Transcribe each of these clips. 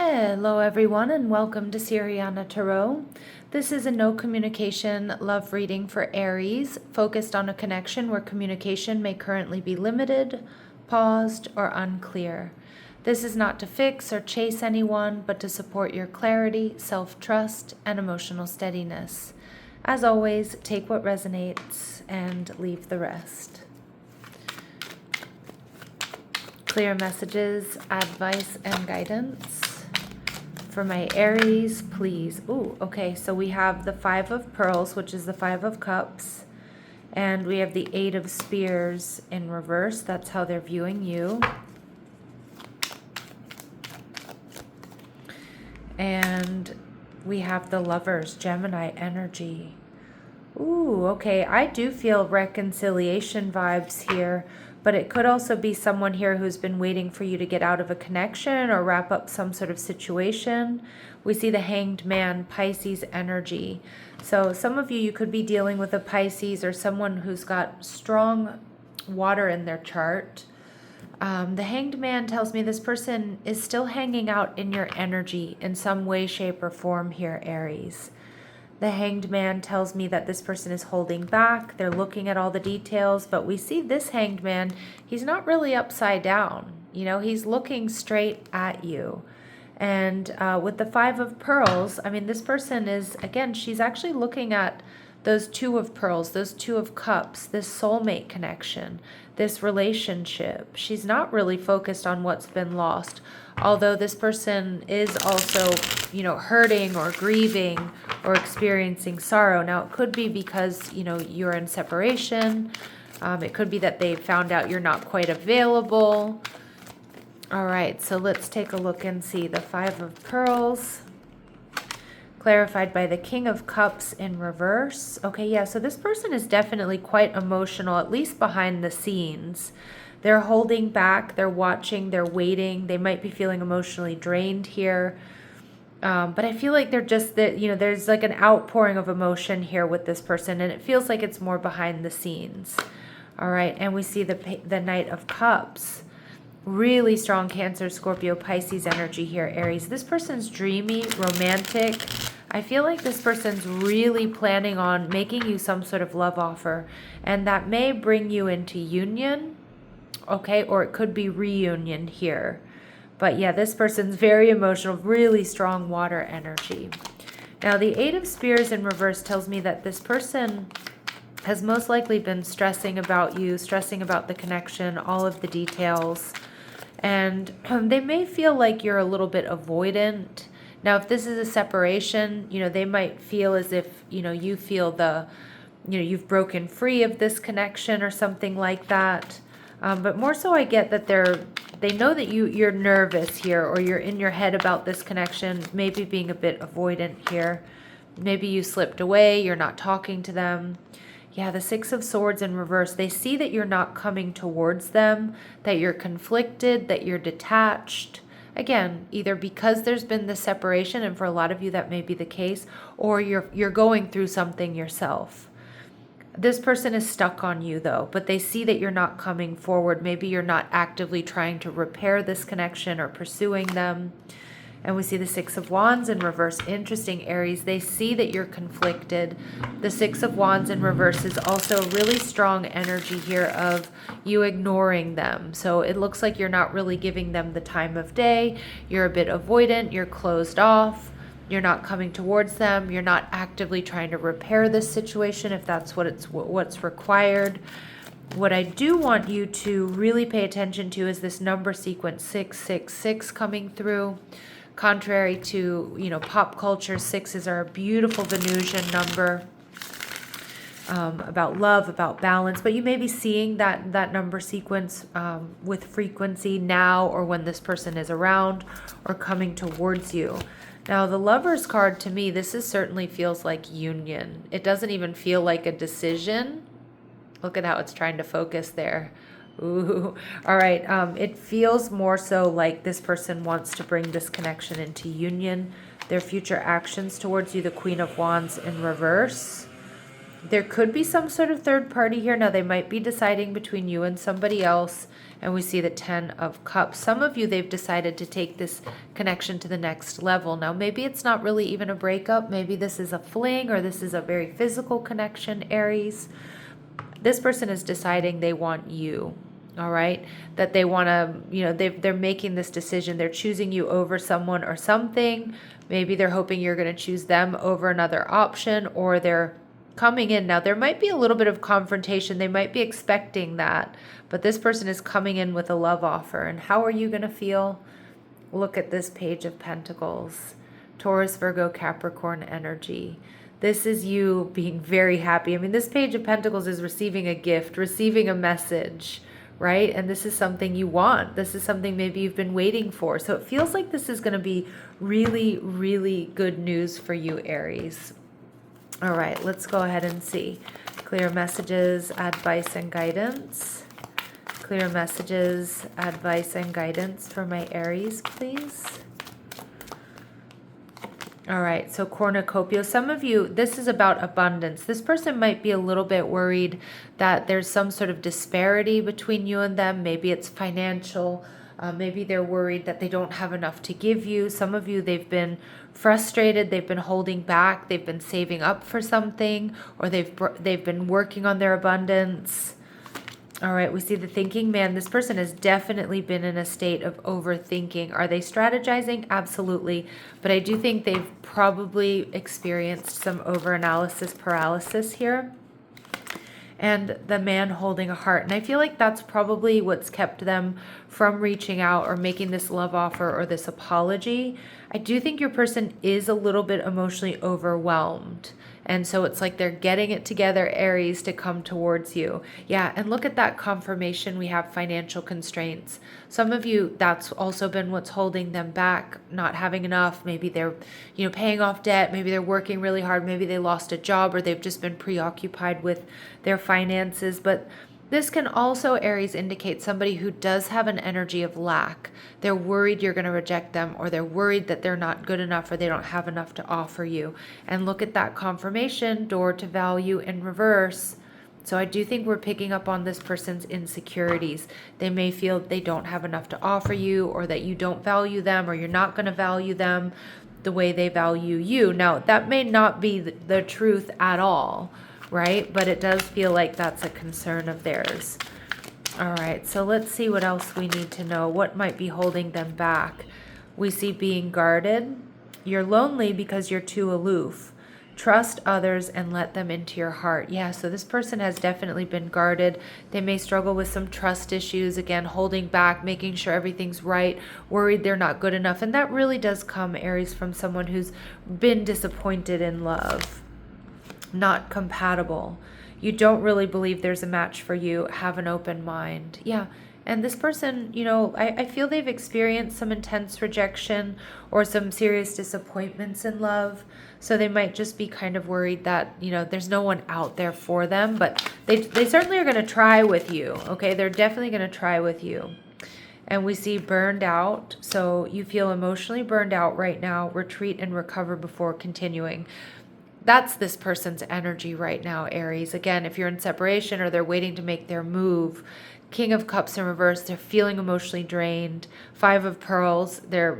Hello everyone and welcome to Siriana Tarot. This is a no communication love reading for Aries, focused on a connection where communication may currently be limited, paused, or unclear. This is not to fix or chase anyone, but to support your clarity, self-trust, and emotional steadiness. As always, take what resonates and leave the rest. Clear messages, advice, and guidance. For my Aries, please. Ooh, okay, so we have the Five of Pearls, which is the Five of Cups, and we have the Eight of Spears in reverse. That's how they're viewing you. And we have the Lovers, Gemini energy. Ooh, okay, I do feel reconciliation vibes here, but it could also be someone here who's been waiting for you to get out of a connection or wrap up some sort of situation. We see the Hanged Man, Pisces energy. So some of you could be dealing with a Pisces or someone who's got strong water in their chart. The Hanged Man tells me this person is still hanging out in your energy in some way, shape, or form here, Aries. The Hanged Man tells me that this person is holding back. They're looking at all the details, but we see this Hanged Man, he's not really upside down. You know, he's looking straight at you. And with the Five of Pearls, I mean, this person is, again, she's actually looking at those Two of Pearls, those Two of Cups, this soulmate connection, this relationship. She's not really focused on what's been lost, although this person is also, you know, hurting or grieving or experiencing sorrow. Now, it could be because, you know, you're in separation. It could be that they found out you're not quite available. All right, so let's take a look and see the Five of Pearls, clarified by the King of Cups in reverse. Okay, yeah, so this person is definitely quite emotional, at least behind the scenes. They're holding back, they're watching, they're waiting. They might be feeling emotionally drained here. But I feel like they're just, you know, there's like an outpouring of emotion here with this person, and it feels like it's more behind the scenes. All right, and we see the Knight of Cups. Really strong Cancer, Scorpio, Pisces energy here, Aries. This person's dreamy, romantic. I feel like this person's really planning on making you some sort of love offer, and that may bring you into union, okay, or it could be reunion here. But yeah, this person's very emotional, really strong water energy. Now, the Eight of Spears in reverse tells me that this person has most likely been stressing about you, stressing about the connection, all of the details. And they may feel like you're a little bit avoidant. Now, if this is a separation, you know, they might feel as if, you know, you feel you've broken free of this connection or something like that. But more so, I get that they know that you're nervous here, or you're in your head about this connection, maybe being a bit avoidant here. Maybe you slipped away, you're not talking to them. Yeah, the Six of Swords in reverse, they see that you're not coming towards them, that you're conflicted, that you're detached. Again, either because there's been this separation, and for a lot of you that may be the case, or you're going through something yourself. This person is stuck on you though, but they see that you're not coming forward. Maybe you're not actively trying to repair this connection or pursuing them. And we see the Six of Wands in reverse. Interesting, Aries. They see that you're conflicted. The Six of Wands in reverse is also really strong energy here of you ignoring them. So it looks like you're not really giving them the time of day. You're a bit avoidant. You're closed off. You're not coming towards them. You're not actively trying to repair this situation if that's what's required. What I do want you to really pay attention to is this number sequence 666 coming through. Contrary to, you know, pop culture, sixes are a beautiful Venusian number, about love, about balance. But you may be seeing that number sequence with frequency now, or when this person is around or coming towards you. Now, the Lover's card, to me, this certainly feels like union. It doesn't even feel like a decision. Look at how it's trying to focus there. Ooh, all right. It feels more so like this person wants to bring this connection into union. Their future actions towards you, the Queen of Wands in reverse. There could be some sort of third party here. Now, they might be deciding between you and somebody else. And we see the 10 of Cups. Some of you, they've decided to take this connection to the next level. Now, maybe it's not really even a breakup. Maybe this is a fling, or this is a very physical connection, Aries. This person is deciding they want you. All right, that they want to, they're making this decision. They're choosing you over someone or something. Maybe they're hoping you're going to choose them over another option, or they're coming in. Now, there might be a little bit of confrontation. They might be expecting that, but this person is coming in with a love offer. And how are you going to feel? Look at this Page of Pentacles, Taurus, Virgo, Capricorn energy. This is you being very happy. I mean, this Page of Pentacles is receiving a gift, receiving a message, right? And this is something you want. This is something maybe you've been waiting for. So it feels like this is going to be really, really good news for you, Aries. All right, let's go ahead and see. Clear messages, advice, and guidance. Clear messages, advice, and guidance for my Aries, please. All right, so cornucopia. Some of you, this is about abundance. This person might be a little bit worried that there's some sort of disparity between you and them. Maybe it's financial. Maybe they're worried that they don't have enough to give you. Some of you, they've been frustrated. They've been holding back. They've been saving up for something, or they've been working on their abundance. All right, we see the thinking man. This person has definitely been in a state of overthinking. Are they strategizing? Absolutely. But I do think they've probably experienced some overanalysis paralysis here. And the man holding a heart. And I feel like that's probably what's kept them from reaching out or making this love offer or this apology. I do think your person is a little bit emotionally overwhelmed. And so it's like they're getting it together, Aries, to come towards you. Yeah, and look at that confirmation. We have financial constraints. Some of you, that's also been what's holding them back, not having enough. Maybe they're, paying off debt. Maybe they're working really hard. Maybe they lost a job, or they've just been preoccupied with their finances. But this can also, Aries, indicate somebody who does have an energy of lack. They're worried you're going to reject them, or they're worried that they're not good enough, or they don't have enough to offer you. And look at that confirmation, door to value in reverse. So I do think we're picking up on this person's insecurities. They may feel they don't have enough to offer you, or that you don't value them, or you're not going to value them the way they value you. Now, that may not be the truth at all, right? But it does feel like that's a concern of theirs. All right, so let's see what else we need to know. What might be holding them back? We see being guarded. You're lonely because you're too aloof. Trust others and let them into your heart. Yeah, so this person has definitely been guarded. They may struggle with some trust issues, again, holding back, making sure everything's right, worried they're not good enough. And that really does come, Aries, from someone who's been disappointed in love. Not compatible. You don't really believe there's a match for you. Have an open mind. Yeah. And this person, I feel they've experienced some intense rejection or some serious disappointments in love. So they might just be kind of worried that, there's no one out there for them. But they certainly are going to try with you. Okay. They're definitely going to try with you. And we see burned out. So you feel emotionally burned out right now. Retreat and recover before continuing. That's this person's energy right now, Aries. Again, if you're in separation or they're waiting to make their move, King of Cups in reverse, they're feeling emotionally drained. Five of Pearls, they're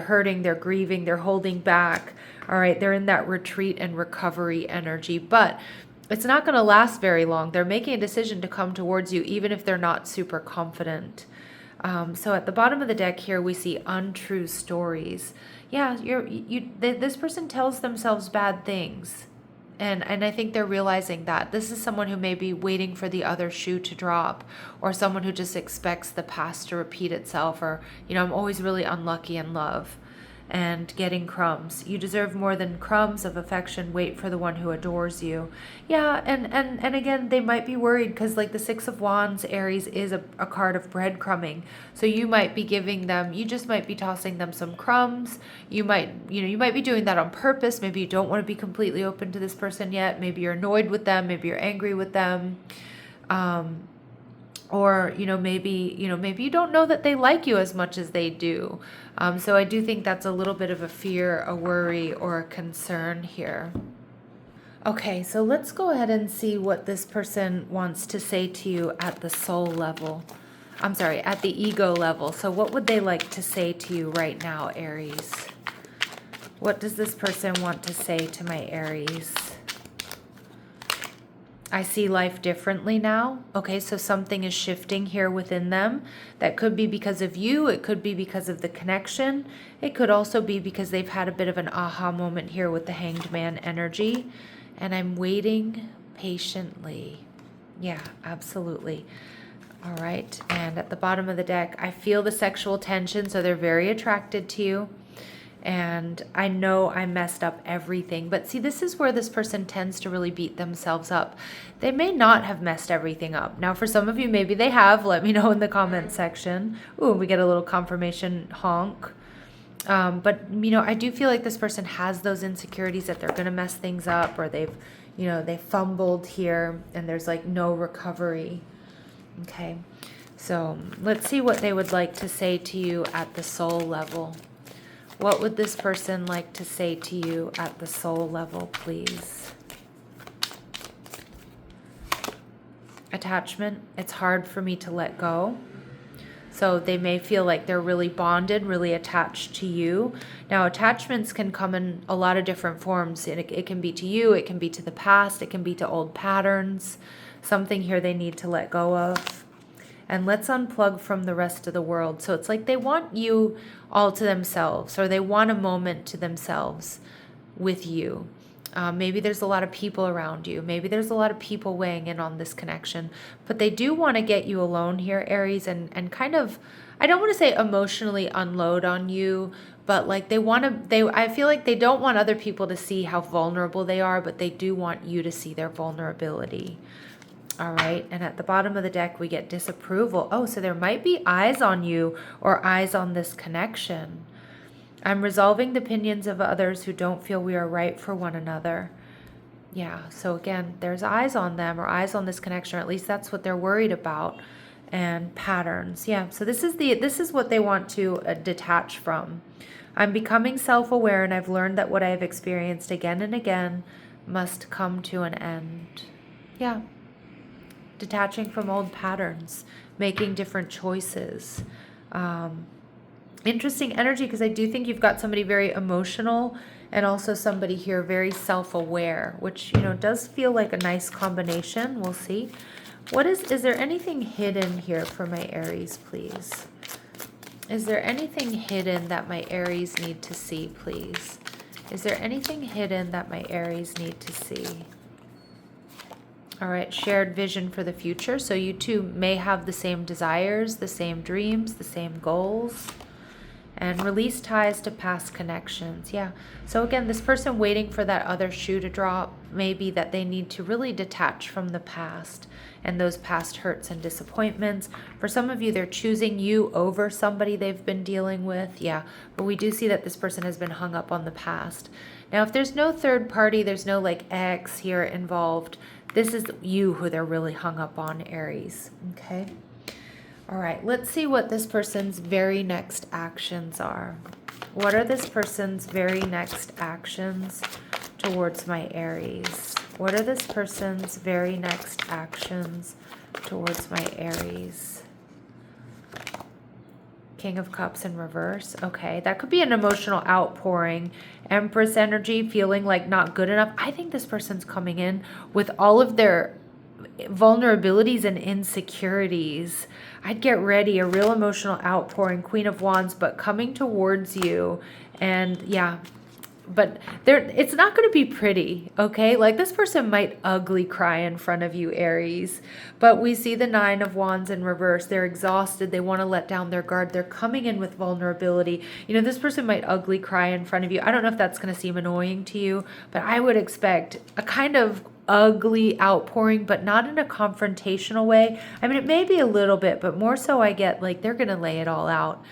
hurting, they're grieving, they're holding back. All right, they're in that retreat and recovery energy, but it's not going to last very long. They're making a decision to come towards you, even if they're not super confident. So at the bottom of the deck here, we see untrue stories. Yeah, this person tells themselves bad things. And I think they're realizing that. This is someone who may be waiting for the other shoe to drop, or someone who just expects the past to repeat itself, or, I'm always really unlucky in love and getting crumbs. You deserve more than crumbs of affection. Wait for the one who adores you. Yeah, and again, they might be worried because like the Six of Wands, Aries, is a card of breadcrumbing. So you might be giving them, you just might be tossing them some crumbs. You might be doing that on purpose. Maybe you don't want to be completely open to this person yet. Maybe you're annoyed with them. Maybe you're angry with them. Or, maybe you don't know that they like you as much as they do. So I do think that's a little bit of a fear, a worry, or a concern here. Okay, so let's go ahead and see what this person wants to say to you at the soul level. I'm sorry, at the ego level. So what would they like to say to you right now, Aries? What does this person want to say to my Aries? I see life differently now. Okay, so something is shifting here within them. That could be because of you. It could be because of the connection. It could also be because they've had a bit of an aha moment here with the Hanged Man energy. And I'm waiting patiently. Yeah, absolutely. All right, and at the bottom of the deck, I feel the sexual tension, so they're very attracted to you. And I know I messed up everything. But see, this is where this person tends to really beat themselves up. They may not have messed everything up. Now, for some of you, maybe they have. Let me know in the comment section. Ooh, we get a little confirmation honk. But, I do feel like this person has those insecurities that they're going to mess things up, or they've, they fumbled here and there's like no recovery. Okay. So let's see what they would like to say to you at the soul level. What would this person like to say to you at the soul level, please? Attachment. It's hard for me to let go. So they may feel like they're really bonded, really attached to you. Now, attachments can come in a lot of different forms. It can be to you, it can be to the past, it can be to old patterns, something here they need to let go of. And let's unplug from the rest of the world. So it's like they want you all to themselves, or they want a moment to themselves with you. Maybe there's a lot of people around you. Maybe there's a lot of people weighing in on this connection. But they do want to get you alone here, Aries, and kind of, I don't want to say emotionally unload on you, but like I feel like they don't want other people to see how vulnerable they are, but they do want you to see their vulnerability. All right, and at the bottom of the deck, we get disapproval. Oh, so there might be eyes on you or eyes on this connection. I'm resolving the opinions of others who don't feel we are right for one another. Yeah, so again, there's eyes on them or eyes on this connection, or at least that's what they're worried about. And patterns. Yeah, so this is what they want to detach from. I'm becoming self-aware, and I've learned that what I have experienced again and again must come to an end. Yeah. Detaching from old patterns, making different choices. Interesting energy, because I do think you've got somebody very emotional and also somebody here very self-aware, which, does feel like a nice combination. We'll see. Is there anything hidden here for my Aries, please? Is there anything hidden that my Aries need to see, please? Is there anything hidden that my Aries need to see? All right, shared vision for the future. So you two may have the same desires, the same dreams, the same goals. And release ties to past connections. Yeah. So again, this person waiting for that other shoe to drop may be that they need to really detach from the past and those past hurts and disappointments. For some of you, they're choosing you over somebody they've been dealing with. Yeah. But we do see that this person has been hung up on the past. Now, if there's no third party, there's no like ex here involved, this is you who they're really hung up on, Aries. Okay. All right, let's see what this person's very next actions are. What are this person's very next actions towards my Aries? What are this person's very next actions towards my Aries? King of Cups in reverse. Okay, that could be an emotional outpouring. Empress energy, feeling like not good enough. I think this person's coming in with all of their vulnerabilities and insecurities. I'd get ready, a real emotional outpouring, Queen of Wands, but coming towards you. And yeah, but it's not going to be pretty, okay? Like this person might ugly cry in front of you, Aries, but we see the Nine of Wands in reverse. They're exhausted. They want to let down their guard. They're coming in with vulnerability. This person might ugly cry in front of you. I don't know if that's going to seem annoying to you, but I would expect a kind of ugly outpouring, but not in a confrontational way. I mean, it may be a little bit, but more so I get like they're going to lay it all out.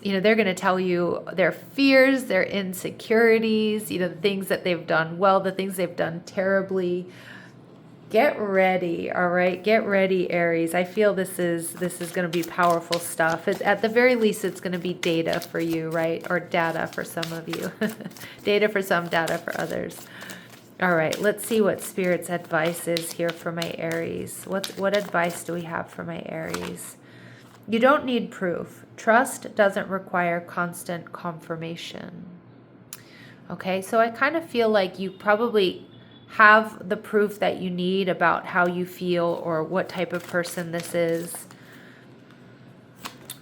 They're going to tell you their fears, their insecurities, the things that they've done well, the things they've done terribly. Get ready, all right? Get ready, Aries. I feel this is going to be powerful stuff. At the very least, it's going to be data for you, right? Or data for some of you. Data for some, data for others. All right, let's see what Spirit's advice is here for my Aries. What advice do we have for my Aries? You don't need proof. Trust doesn't require constant confirmation. Okay, so I kind of feel like you probably have the proof that you need about how you feel or what type of person this is.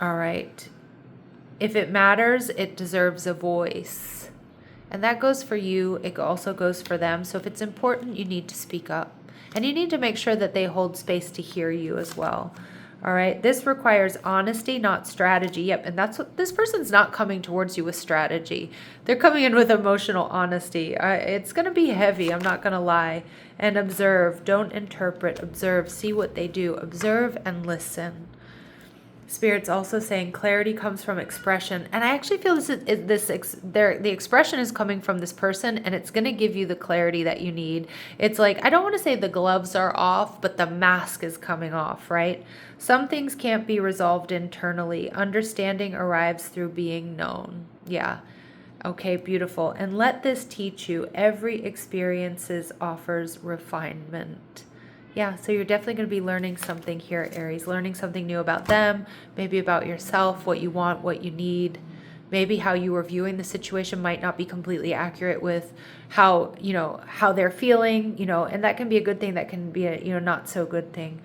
All right. If it matters, it deserves a voice. And that goes for you. It also goes for them. So if it's important, you need to speak up. And you need to make sure that they hold space to hear you as well. All right. This requires honesty, not strategy. Yep. And that's what this person's not coming towards you with strategy. They're coming in with emotional honesty. It's going to be heavy. I'm not going to lie. And observe. Don't interpret. Observe. See what they do. Observe and listen. Spirit's also saying clarity comes from expression. And I actually feel the expression is coming from this person, and it's going to give you the clarity that you need. It's like, I don't want to say the gloves are off, but the mask is coming off, right? Some things can't be resolved internally. Understanding arrives through being known. Yeah. Okay, beautiful. And let this teach you every experience offers refinement. Yeah, so you're definitely going to be learning something here, Aries, learning something new about them, maybe about yourself, what you want, what you need. Maybe how you were viewing the situation might not be completely accurate with how they're feeling, and that can be a good thing. That can be a, not so good thing.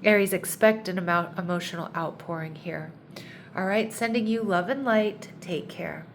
Aries, expect an emotional outpouring here. All right, sending you love and light. Take care.